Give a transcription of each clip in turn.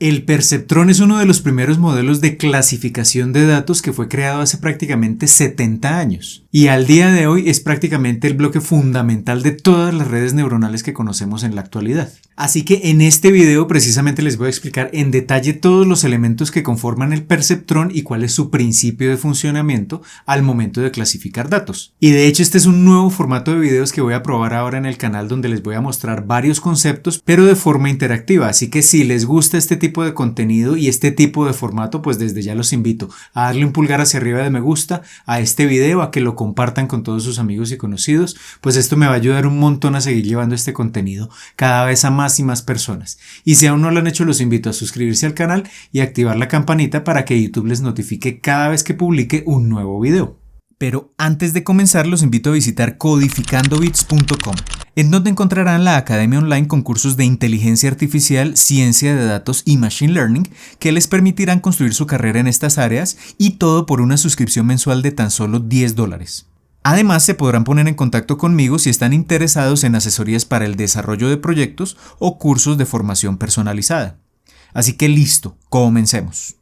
El perceptrón es uno de los primeros modelos de clasificación de datos que fue creado hace prácticamente 70 años y al día de hoy es prácticamente el bloque fundamental de todas las redes neuronales que conocemos en la actualidad. Así que en este video precisamente les voy a explicar en detalle todos los elementos que conforman el perceptrón y cuál es su principio de funcionamiento al momento de clasificar datos. Y de hecho este es un nuevo formato de videos que voy a probar ahora en el canal donde les voy a mostrar varios conceptos pero de forma interactiva, así que si les gusta este tipo de contenido y este tipo de formato, pues desde ya los invito a darle un pulgar hacia arriba de me gusta a este video, a que lo compartan con todos sus amigos y conocidos, pues esto me va a ayudar un montón a seguir llevando este contenido cada vez a más y más personas. Y si aún no lo han hecho, los invito a suscribirse al canal y activar la campanita para que YouTube les notifique cada vez que publique un nuevo video. Pero antes de comenzar los invito a visitar codificandobits.com, en donde encontrarán la academia online con cursos de inteligencia artificial, ciencia de datos y machine learning que les permitirán construir su carrera en estas áreas y todo por una suscripción mensual de tan solo $10. Además, se podrán poner en contacto conmigo si están interesados en asesorías para el desarrollo de proyectos o cursos de formación personalizada. Así que listo, comencemos.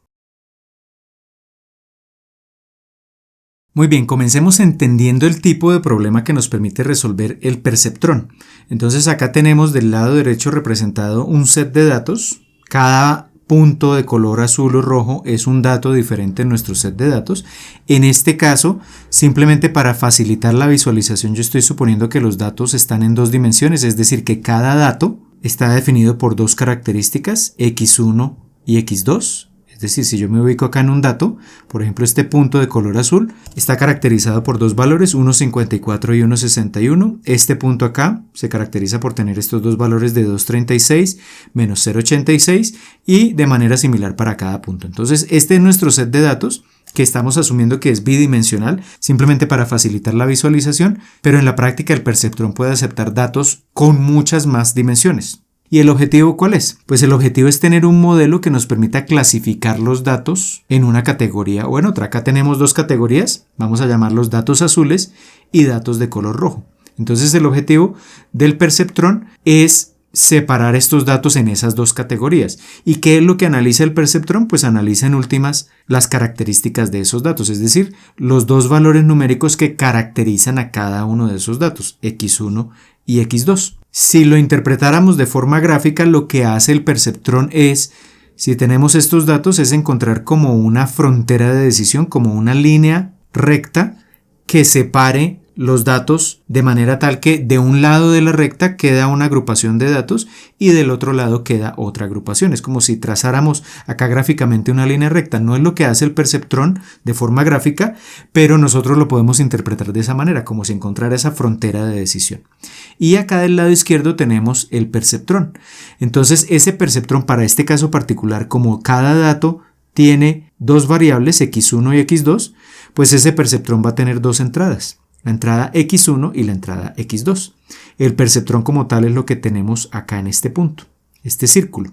Muy bien, comencemos entendiendo el tipo de problema que nos permite resolver el perceptrón. Entonces acá tenemos del lado derecho representado un set de datos. Cada punto de color azul o rojo es un dato diferente en nuestro set de datos. En este caso, simplemente para facilitar la visualización, yo estoy suponiendo que los datos están en dos dimensiones, es decir, que cada dato está definido por dos características, x1 y x2. Es decir, si yo me ubico acá en un dato, por ejemplo este punto de color azul está caracterizado por dos valores, 1.54 y 1.61. Este punto acá se caracteriza por tener estos dos valores de 2.36 menos 0.86 y de manera similar para cada punto. Entonces este es nuestro set de datos que estamos asumiendo que es bidimensional, simplemente para facilitar la visualización, pero en la práctica el perceptrón puede aceptar datos con muchas más dimensiones. ¿Y el objetivo cuál es? Pues el objetivo es tener un modelo que nos permita clasificar los datos en una categoría o en otra. Acá tenemos dos categorías, vamos a llamarlos datos azules y datos de color rojo. Entonces el objetivo del perceptrón es separar estos datos en esas dos categorías. ¿Y qué es lo que analiza el perceptrón? Pues analiza en últimas las características de esos datos, es decir, los dos valores numéricos que caracterizan a cada uno de esos datos, x1 y x2. Si lo interpretáramos de forma gráfica, lo que hace el perceptrón es, si tenemos estos datos, es encontrar como una frontera de decisión, como una línea recta que separe los datos de manera tal que de un lado de la recta queda una agrupación de datos y del otro lado queda otra agrupación. Es como si trazáramos acá gráficamente una línea recta. No es lo que hace el perceptrón de forma gráfica, pero nosotros lo podemos interpretar de esa manera, como si encontrara esa frontera de decisión. Y acá del lado izquierdo tenemos el perceptrón. Entonces ese perceptrón, para este caso particular, como cada dato tiene dos variables, x1 y x2, pues ese perceptrón va a tener dos entradas. La entrada x1 y la entrada x2. El perceptrón como tal es lo que tenemos acá en este punto, este círculo.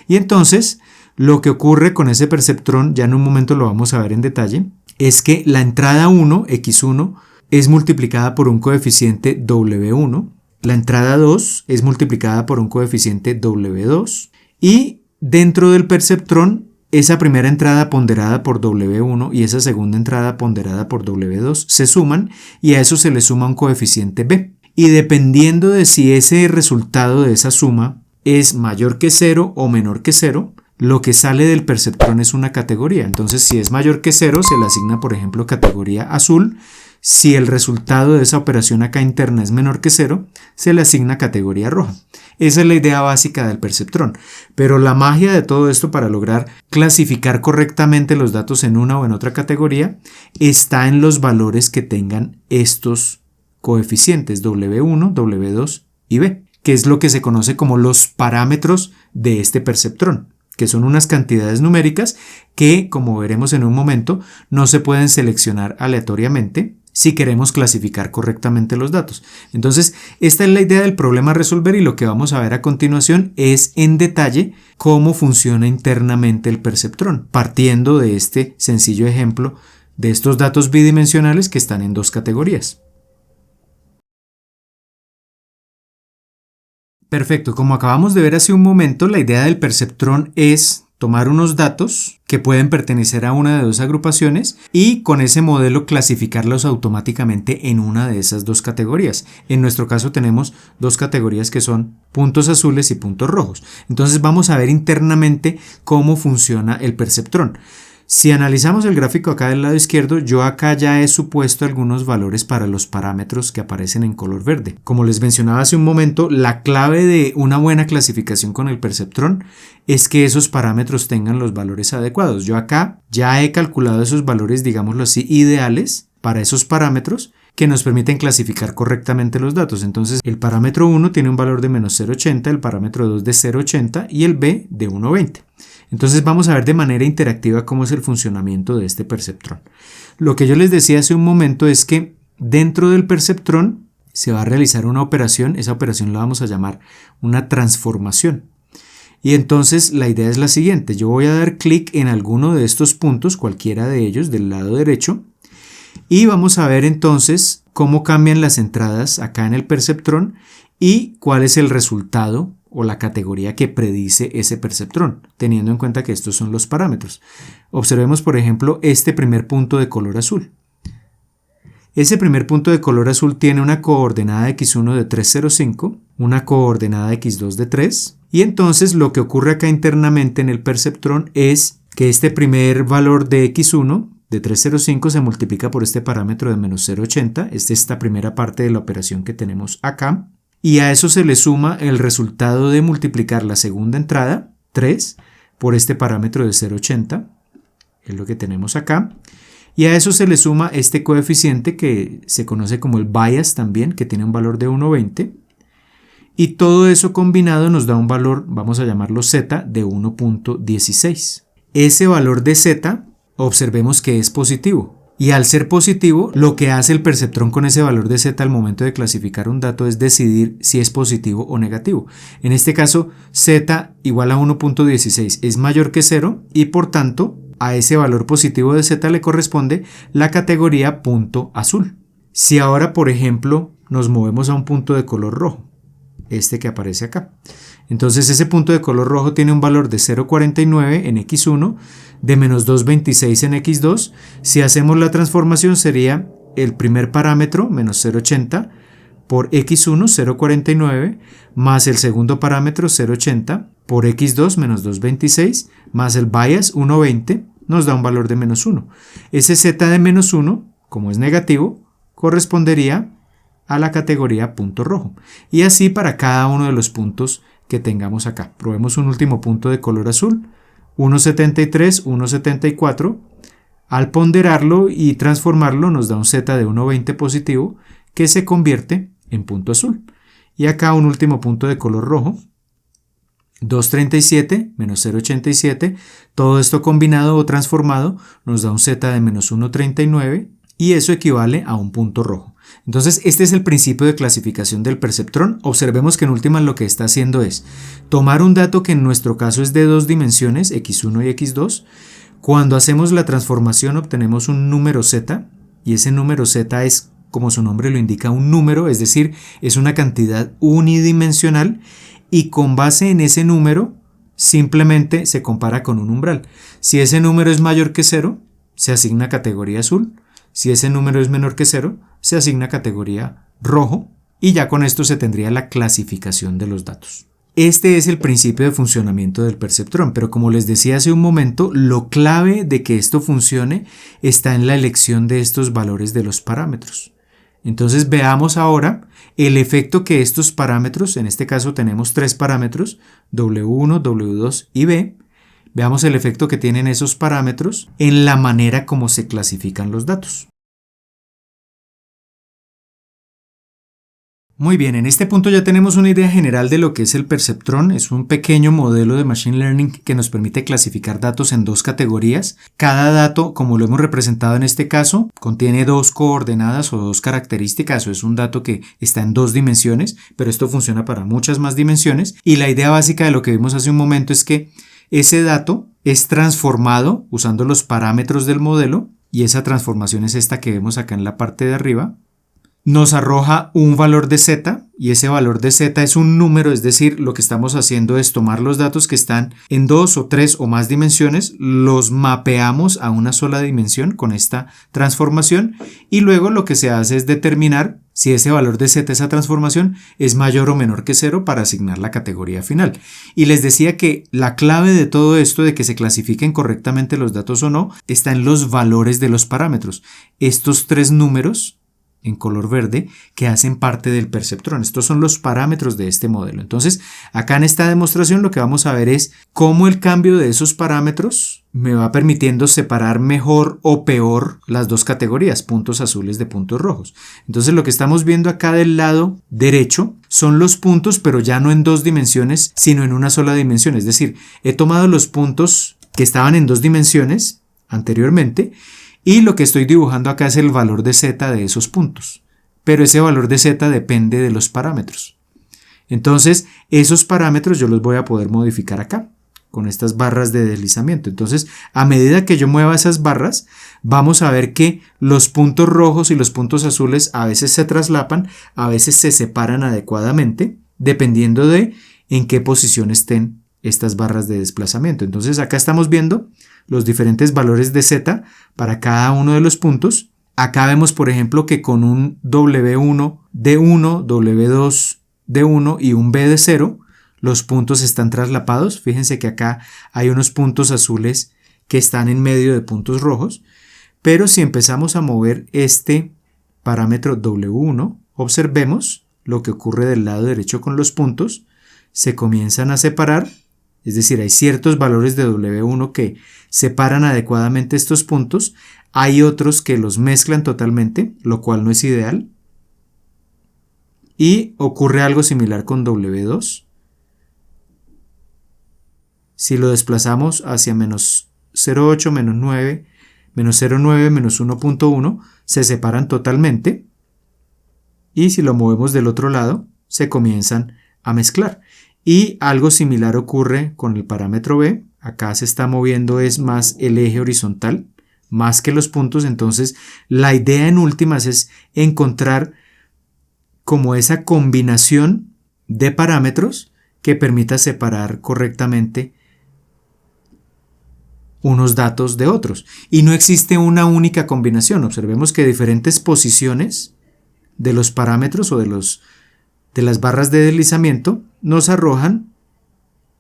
Y entonces lo que ocurre con ese perceptrón, ya en un momento lo vamos a ver en detalle, es que la entrada 1, x1, es multiplicada por un coeficiente w1, la entrada 2 es multiplicada por un coeficiente w2 y dentro del perceptrón esa primera entrada ponderada por W1 y esa segunda entrada ponderada por W2 se suman y a eso se le suma un coeficiente B. Y dependiendo de si ese resultado de esa suma es mayor que 0 o menor que 0, lo que sale del perceptrón es una categoría. Entonces, si es mayor que 0, se le asigna, por ejemplo, categoría azul. Si el resultado de esa operación acá interna es menor que 0, se le asigna categoría roja. Esa es la idea básica del perceptrón. Pero la magia de todo esto para lograr clasificar correctamente los datos en una o en otra categoría está en los valores que tengan estos coeficientes W1, W2 y B, que es lo que se conoce como los parámetros de este perceptrón, que son unas cantidades numéricas que, como veremos en un momento, no se pueden seleccionar aleatoriamente si queremos clasificar correctamente los datos. Entonces, esta es la idea del problema a resolver y lo que vamos a ver a continuación es en detalle cómo funciona internamente el perceptrón, partiendo de este sencillo ejemplo de estos datos bidimensionales que están en dos categorías. Perfecto, como acabamos de ver hace un momento, la idea del perceptrón es tomar unos datos que pueden pertenecer a una de dos agrupaciones y con ese modelo clasificarlos automáticamente en una de esas dos categorías. En nuestro caso tenemos dos categorías que son puntos azules y puntos rojos. Entonces vamos a ver internamente cómo funciona el perceptrón. Si analizamos el gráfico acá del lado izquierdo, yo acá ya he supuesto algunos valores para los parámetros que aparecen en color verde. Como les mencionaba hace un momento, la clave de una buena clasificación con el perceptrón es que esos parámetros tengan los valores adecuados. Yo acá ya he calculado esos valores, digámoslo así, ideales para esos parámetros que nos permiten clasificar correctamente los datos. Entonces el parámetro 1 tiene un valor de menos 0,80, el parámetro 2 de 0,80 y el B de 1,20. Entonces vamos a ver de manera interactiva cómo es el funcionamiento de este perceptrón. Lo que yo les decía hace un momento es que dentro del perceptrón se va a realizar una operación, esa operación la vamos a llamar una transformación. Y entonces la idea es la siguiente, yo voy a dar clic en alguno de estos puntos, cualquiera de ellos del lado derecho, y vamos a ver entonces cómo cambian las entradas acá en el perceptrón y cuál es el resultado o la categoría que predice ese perceptrón, teniendo en cuenta que estos son los parámetros. Observemos, por ejemplo, este primer punto de color azul. Ese primer punto de color azul tiene una coordenada x1 de 3,05, una coordenada x2 de 3, y entonces lo que ocurre acá internamente en el perceptrón es que este primer valor de x1 de 3,05 se multiplica por este parámetro de menos 0,80, esta primera parte de la operación que tenemos acá, y a eso se le suma el resultado de multiplicar la segunda entrada, 3, por este parámetro de 0,80, es lo que tenemos acá, y a eso se le suma este coeficiente que se conoce como el bias también, que tiene un valor de 1,20, y todo eso combinado nos da un valor, vamos a llamarlo Z, de 1,16. Ese valor de Z, observemos que es positivo. Y al ser positivo, lo que hace el perceptrón con ese valor de Z al momento de clasificar un dato es decidir si es positivo o negativo. En este caso, Z igual a 1,16 es mayor que 0 y por tanto, a ese valor positivo de Z le corresponde la categoría punto azul. Si ahora, por ejemplo, nos movemos a un punto de color rojo, este que aparece acá. Entonces ese punto de color rojo tiene un valor de 0,49 en x1, de menos 2,26 en x2. Si hacemos la transformación sería el primer parámetro, menos 0,80, por x1, 0,49, más el segundo parámetro, 0,80, por x2, menos 2,26, más el bias, 1,20, nos da un valor de menos 1. Ese z de menos 1, como es negativo, correspondería a la categoría punto rojo. Y así para cada uno de los puntos que tengamos acá. Probemos un último punto de color azul, 1,73, 1,74. Al ponderarlo y transformarlo nos da un z de 1,20 positivo que se convierte en punto azul. Y acá un último punto de color rojo, 2,37 menos 0,87. Todo esto combinado o transformado nos da un z de menos 1,39 y eso equivale a un punto rojo. Entonces este es el principio de clasificación del perceptrón. Observemos que en últimas lo que está haciendo es tomar un dato que en nuestro caso es de dos dimensiones, x1 y x2. Cuando hacemos la transformación obtenemos un número z y ese número z es, como su nombre lo indica, un número, es decir, es una cantidad unidimensional y con base en ese número simplemente se compara con un umbral. Si ese número es mayor que 0, se asigna categoría azul. Si ese número es menor que 0, se asigna categoría rojo y ya con esto se tendría la clasificación de los datos. Este es el principio de funcionamiento del perceptrón, pero como les decía hace un momento, lo clave de que esto funcione está en la elección de estos valores de los parámetros. Entonces veamos ahora el efecto que estos parámetros, en este caso tenemos tres parámetros, W1, W2 y B, veamos el efecto que tienen esos parámetros en la manera como se clasifican los datos. Muy bien, en este punto ya tenemos una idea general de lo que es el perceptrón. Es un pequeño modelo de Machine Learning que nos permite clasificar datos en dos categorías. Cada dato, como lo hemos representado en este caso, contiene dos coordenadas o dos características, o es un dato que está en dos dimensiones, pero esto funciona para muchas más dimensiones. Y la idea básica de lo que vimos hace un momento es que ese dato es transformado usando los parámetros del modelo, y esa transformación es esta que vemos acá en la parte de arriba. Nos arroja un valor de z y ese valor de z es un número, es decir, lo que estamos haciendo es tomar los datos que están en 2 o 3 o más dimensiones, los mapeamos a una sola dimensión con esta transformación y luego lo que se hace es determinar si ese valor de z, esa transformación, es mayor o menor que 0 para asignar la categoría final. Y les decía que la clave de todo esto, de que se clasifiquen correctamente los datos o no, está en los valores de los parámetros. Estos 3 números en color verde que hacen parte del perceptrón. Estos son los parámetros de este modelo. Entonces, acá en esta demostración lo que vamos a ver es cómo el cambio de esos parámetros me va permitiendo separar mejor o peor las dos categorías, puntos azules de puntos rojos. Entonces, lo que estamos viendo acá del lado derecho son los puntos, pero ya no en 2 dimensiones, sino en una sola dimensión. Es decir, he tomado los puntos que estaban en 2 dimensiones anteriormente y lo que estoy dibujando acá es el valor de z de esos puntos. Pero ese valor de z depende de los parámetros. Entonces, esos parámetros yo los voy a poder modificar acá, con estas barras de deslizamiento. Entonces, a medida que yo mueva esas barras, vamos a ver que los puntos rojos y los puntos azules a veces se traslapan, a veces se separan adecuadamente, dependiendo de en qué posición estén estas barras de desplazamiento. Entonces, acá estamos viendo los diferentes valores de z para cada uno de los puntos. Acá vemos, por ejemplo, que con un W1 de 1, W2 de 1 y un B de 0, los puntos están traslapados. Fíjense que acá hay unos puntos azules que están en medio de puntos rojos. Pero si empezamos a mover este parámetro W1, observemos lo que ocurre del lado derecho con los puntos. Se comienzan a separar. Es decir, hay ciertos valores de W1 que separan adecuadamente estos puntos, hay otros que los mezclan totalmente, lo cual no es ideal. Y ocurre algo similar con W2. Si lo desplazamos hacia menos 0,8, menos 9, menos 0,9, menos 1,1, se separan totalmente. Y si lo movemos del otro lado, se comienzan a mezclar. Y algo similar ocurre con el parámetro B. Acá se está moviendo es más el eje horizontal, más que los puntos. Entonces, la idea en últimas es encontrar como esa combinación de parámetros que permita separar correctamente unos datos de otros. Y no existe una única combinación. Observemos que diferentes posiciones de los parámetros o de las barras de deslizamiento nos arrojan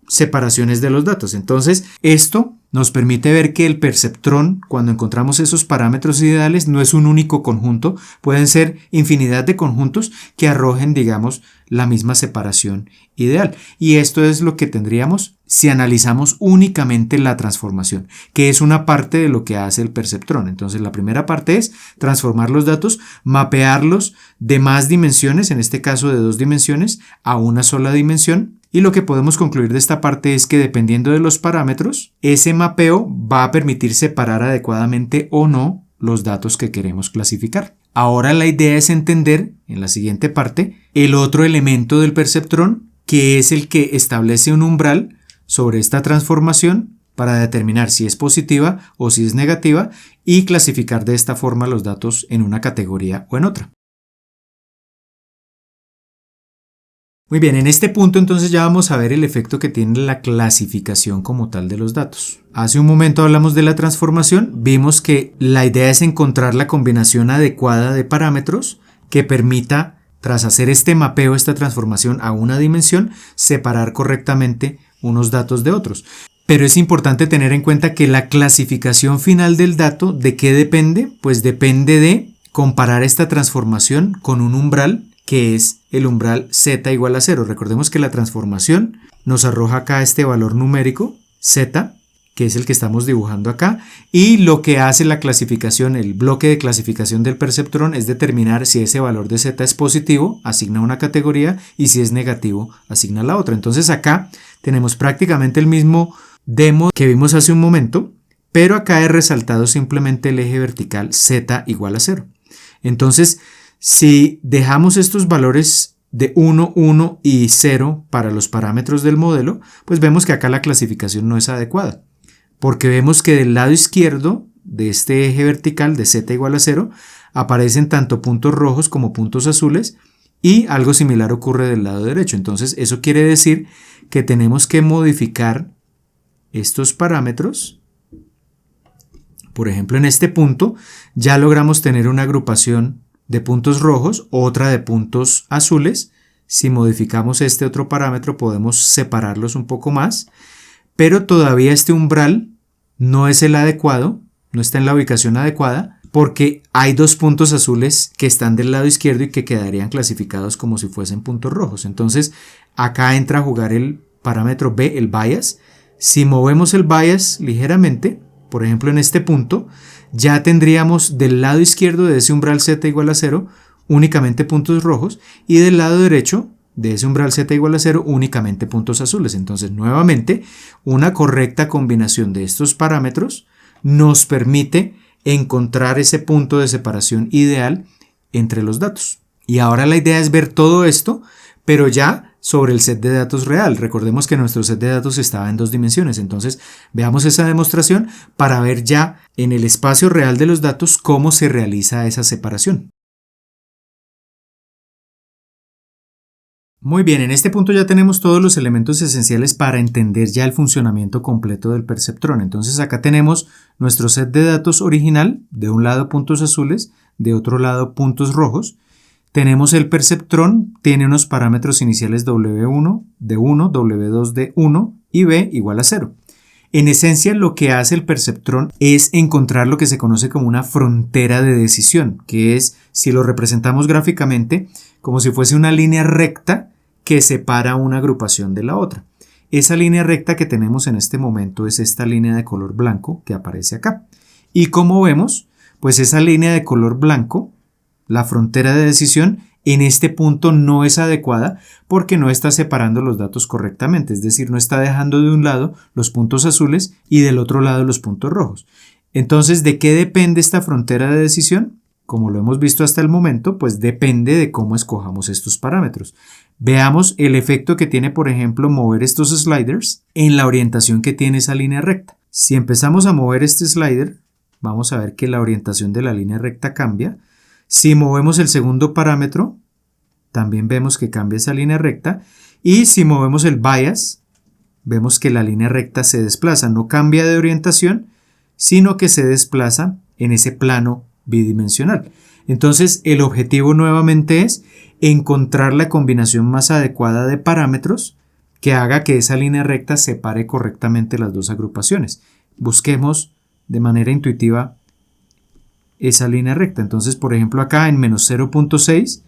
separaciones de los datos. Entonces, esto nos permite ver que el perceptrón, cuando encontramos esos parámetros ideales, no es un único conjunto, pueden ser infinidad de conjuntos que arrojen, digamos, la misma separación ideal. Y esto es lo que tendríamos si analizamos únicamente la transformación, que es una parte de lo que hace el perceptrón. Entonces, la primera parte es transformar los datos, mapearlos de más dimensiones, en este caso de 2 dimensiones, a una sola dimensión. Y lo que podemos concluir de esta parte es que dependiendo de los parámetros, ese mapeo va a permitir separar adecuadamente o no los datos que queremos clasificar. Ahora la idea es entender, en la siguiente parte, el otro elemento del perceptrón, que es el que establece un umbral sobre esta transformación para determinar si es positiva o si es negativa y clasificar de esta forma los datos en una categoría o en otra. Muy bien, en este punto entonces ya vamos a ver el efecto que tiene la clasificación como tal de los datos. Hace un momento hablamos de la transformación, vimos que la idea es encontrar la combinación adecuada de parámetros que permita, tras hacer este mapeo, esta transformación a una dimensión, separar correctamente unos datos de otros. Pero es importante tener en cuenta que la clasificación final del dato, ¿de qué depende? Pues depende de comparar esta transformación con un umbral, que es el umbral z igual a 0. Recordemos que la transformación nos arroja acá este valor numérico, z, que es el que estamos dibujando acá, y lo que hace la clasificación, el bloque de clasificación del perceptrón, es determinar si ese valor de z es positivo, asigna una categoría, y si es negativo, asigna la otra. Entonces acá tenemos prácticamente el mismo demo que vimos hace un momento, pero acá he resaltado simplemente el eje vertical z igual a 0. Entonces, si dejamos estos valores de 1, 1 y 0 para los parámetros del modelo, pues vemos que acá la clasificación no es adecuada, porque vemos que del lado izquierdo de este eje vertical de z igual a 0 aparecen tanto puntos rojos como puntos azules Y algo similar ocurre del lado derecho. Entonces eso quiere decir que tenemos que modificar estos parámetros. Por ejemplo, en este punto ya logramos tener una agrupación de puntos rojos, otra de puntos azules. Si modificamos este otro parámetro podemos separarlos un poco más, pero todavía este umbral no es el adecuado, no está en la ubicación adecuada, porque hay dos puntos azules que están del lado izquierdo y que quedarían clasificados como si fuesen puntos rojos. Entonces acá entra a jugar el parámetro B, el bias. Si movemos el bias ligeramente, por ejemplo en este punto, ya tendríamos del lado izquierdo de ese umbral z igual a 0 únicamente puntos rojos y del lado derecho de ese umbral z igual a 0 únicamente puntos azules. Entonces nuevamente una correcta combinación de estos parámetros nos permite encontrar ese punto de separación ideal entre los datos. Y ahora la idea es ver todo esto, pero ya sobre el set de datos real. Recordemos que nuestro set de datos estaba en 2 dimensiones, entonces veamos esa demostración para ver ya en el espacio real de los datos cómo se realiza esa separación. Muy bien, en este punto ya tenemos todos los elementos esenciales para entender ya el funcionamiento completo del perceptrón. Entonces acá tenemos nuestro set de datos original, de un lado puntos azules, de otro lado puntos rojos. Tenemos el perceptrón, tiene unos parámetros iniciales W1 de 1, W2 de 1 y B igual a 0. En esencia, lo que hace el perceptrón es encontrar lo que se conoce como una frontera de decisión, que es, si lo representamos gráficamente, como si fuese una línea recta que separa una agrupación de la otra. Esa línea recta que tenemos en este momento es esta línea de color blanco que aparece acá. Y como vemos, pues esa línea de color blanco, la frontera de decisión, en este punto no es adecuada porque no está separando los datos correctamente, es decir, no está dejando de un lado los puntos azules y del otro lado los puntos rojos. Entonces, ¿de qué depende esta frontera de decisión? Como lo hemos visto hasta el momento, pues depende de cómo escojamos estos parámetros. Veamos el efecto que tiene, por ejemplo, mover estos sliders en la orientación que tiene esa línea recta. Si empezamos a mover este slider, vamos a ver que la orientación de la línea recta cambia. Si movemos el segundo parámetro, también vemos que cambia esa línea recta. Y si movemos el bias, vemos que la línea recta se desplaza. No cambia de orientación, sino que se desplaza en ese plano bidimensional. Entonces, el objetivo nuevamente es encontrar la combinación más adecuada de parámetros que haga que esa línea recta separe correctamente las dos agrupaciones. Busquemos de manera intuitiva esa línea recta. Entonces, por ejemplo, acá en menos 0.6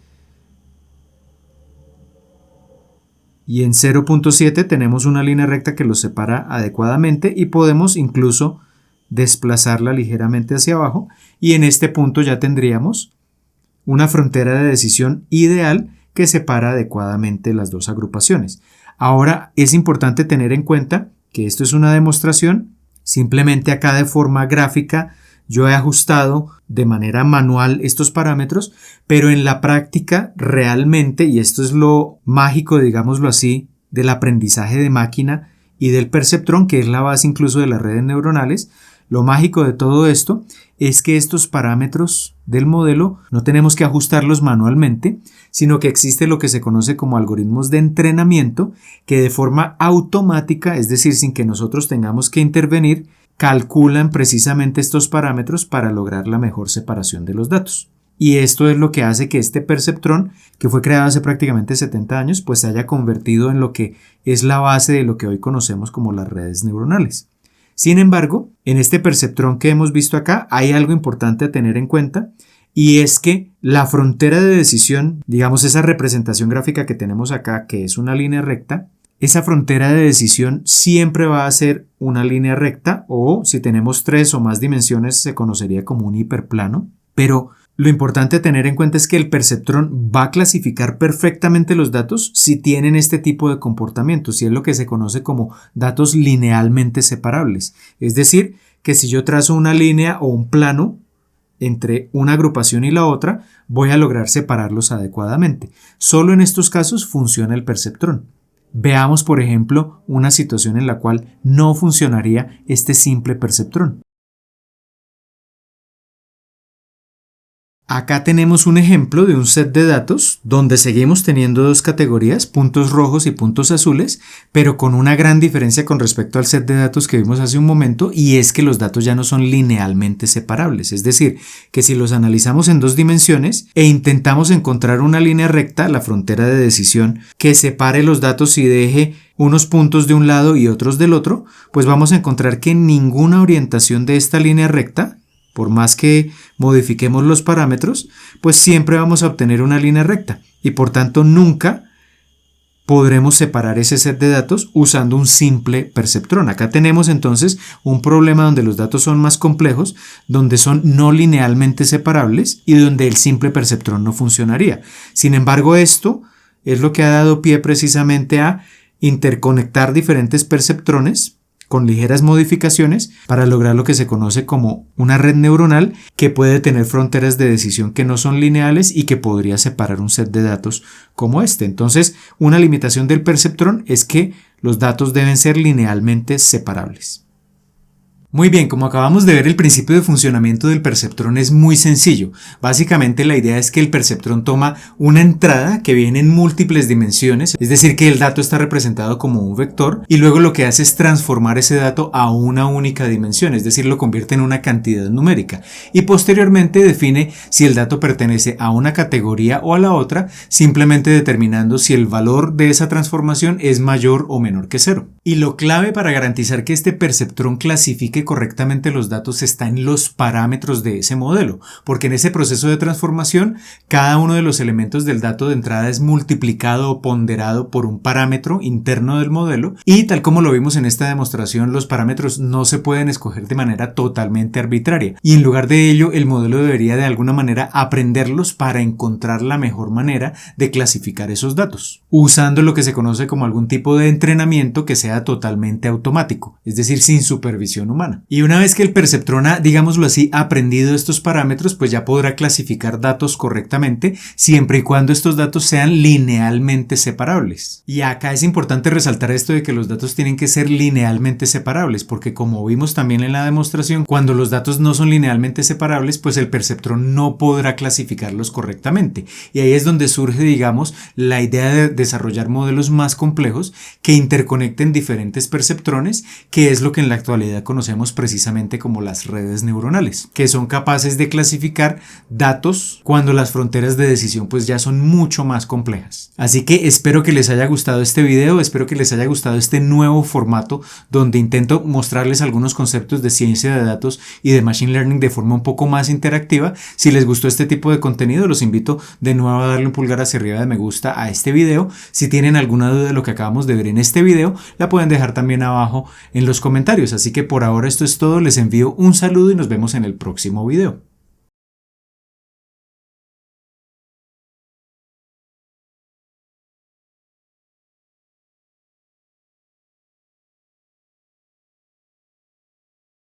y en 0.7 tenemos una línea recta que los separa adecuadamente y podemos incluso desplazarla ligeramente hacia abajo y en este punto ya tendríamos una frontera de decisión ideal que separa adecuadamente las dos agrupaciones. Ahora es importante tener en cuenta que esto es una demostración, simplemente acá de forma gráfica yo he ajustado de manera manual estos parámetros, pero en la práctica realmente, y esto es lo mágico, digámoslo así, del aprendizaje de máquina y del perceptrón, que es la base incluso de las redes neuronales, lo mágico de todo esto es que estos parámetros del modelo no tenemos que ajustarlos manualmente, sino que existe lo que se conoce como algoritmos de entrenamiento que de forma automática, es decir, sin que nosotros tengamos que intervenir, calculan precisamente estos parámetros para lograr la mejor separación de los datos. Y esto es lo que hace que este perceptrón, que fue creado hace prácticamente 70 años, pues se haya convertido en lo que es la base de lo que hoy conocemos como las redes neuronales. Sin embargo, en este perceptrón que hemos visto acá hay algo importante a tener en cuenta y es que la frontera de decisión, digamos esa representación gráfica que tenemos acá, que es una línea recta, esa frontera de decisión siempre va a ser una línea recta o si tenemos 3 o más dimensiones se conocería como un hiperplano, pero lo importante a tener en cuenta es que el perceptrón va a clasificar perfectamente los datos si tienen este tipo de comportamientos, si es lo que se conoce como datos linealmente separables. Es decir, que si yo trazo una línea o un plano entre una agrupación y la otra, voy a lograr separarlos adecuadamente. Solo en estos casos funciona el perceptrón. Veamos, por ejemplo, una situación en la cual no funcionaría este simple perceptrón. Acá tenemos un ejemplo de un set de datos donde seguimos teniendo dos categorías, puntos rojos y puntos azules, pero con una gran diferencia con respecto al set de datos que vimos hace un momento, y es que los datos ya no son linealmente separables. Es decir, que si los analizamos en dos dimensiones e intentamos encontrar una línea recta, la frontera de decisión, que separe los datos y deje unos puntos de un lado y otros del otro, pues vamos a encontrar que ninguna orientación de esta línea recta, por más que modifiquemos los parámetros, pues siempre vamos a obtener una línea recta y por tanto nunca podremos separar ese set de datos usando un simple perceptrón. Acá tenemos entonces un problema donde los datos son más complejos, donde son no linealmente separables y donde el simple perceptrón no funcionaría. Sin embargo, esto es lo que ha dado pie precisamente a interconectar diferentes perceptrones con ligeras modificaciones para lograr lo que se conoce como una red neuronal que puede tener fronteras de decisión que no son lineales y que podría separar un set de datos como este. Entonces, una limitación del perceptrón es que los datos deben ser linealmente separables. Muy bien, como acabamos de ver, el principio de funcionamiento del perceptrón es muy sencillo. Básicamente la idea es que el perceptrón toma una entrada que viene en múltiples dimensiones, es decir, que el dato está representado como un vector y luego lo que hace es transformar ese dato a una única dimensión, es decir, lo convierte en una cantidad numérica y posteriormente define si el dato pertenece a una categoría o a la otra, simplemente determinando si el valor de esa transformación es mayor o menor que 0. Y lo clave para garantizar que este perceptrón clasifique correctamente los datos está en los parámetros de ese modelo, porque en ese proceso de transformación cada uno de los elementos del dato de entrada es multiplicado o ponderado por un parámetro interno del modelo y tal como lo vimos en esta demostración, los parámetros no se pueden escoger de manera totalmente arbitraria y en lugar de ello el modelo debería de alguna manera aprenderlos para encontrar la mejor manera de clasificar esos datos, usando lo que se conoce como algún tipo de entrenamiento que sea totalmente automático, es decir, sin supervisión humana. Y una vez que el perceptrón ha, digámoslo así, aprendido estos parámetros, pues ya podrá clasificar datos correctamente siempre y cuando estos datos sean linealmente separables. Y acá es importante resaltar esto de que los datos tienen que ser linealmente separables, porque como vimos también en la demostración, cuando los datos no son linealmente separables, pues el perceptrón no podrá clasificarlos correctamente. Y ahí es donde surge, digamos, la idea de desarrollar modelos más complejos que interconecten diferentes perceptrones, que es lo que en la actualidad conocemos precisamente como las redes neuronales, que son capaces de clasificar datos cuando las fronteras de decisión pues ya son mucho más complejas. Así que espero que les haya gustado este video, espero que les haya gustado este nuevo formato donde intento mostrarles algunos conceptos de ciencia de datos y de machine learning de forma un poco más interactiva. Si les gustó este tipo de contenido, los invito de nuevo a darle un pulgar hacia arriba de me gusta a este video. Si tienen alguna duda de lo que acabamos de ver en este video, la pueden dejar también abajo en los comentarios. Así que por ahora esto es todo, les envío un saludo y nos vemos en el próximo video.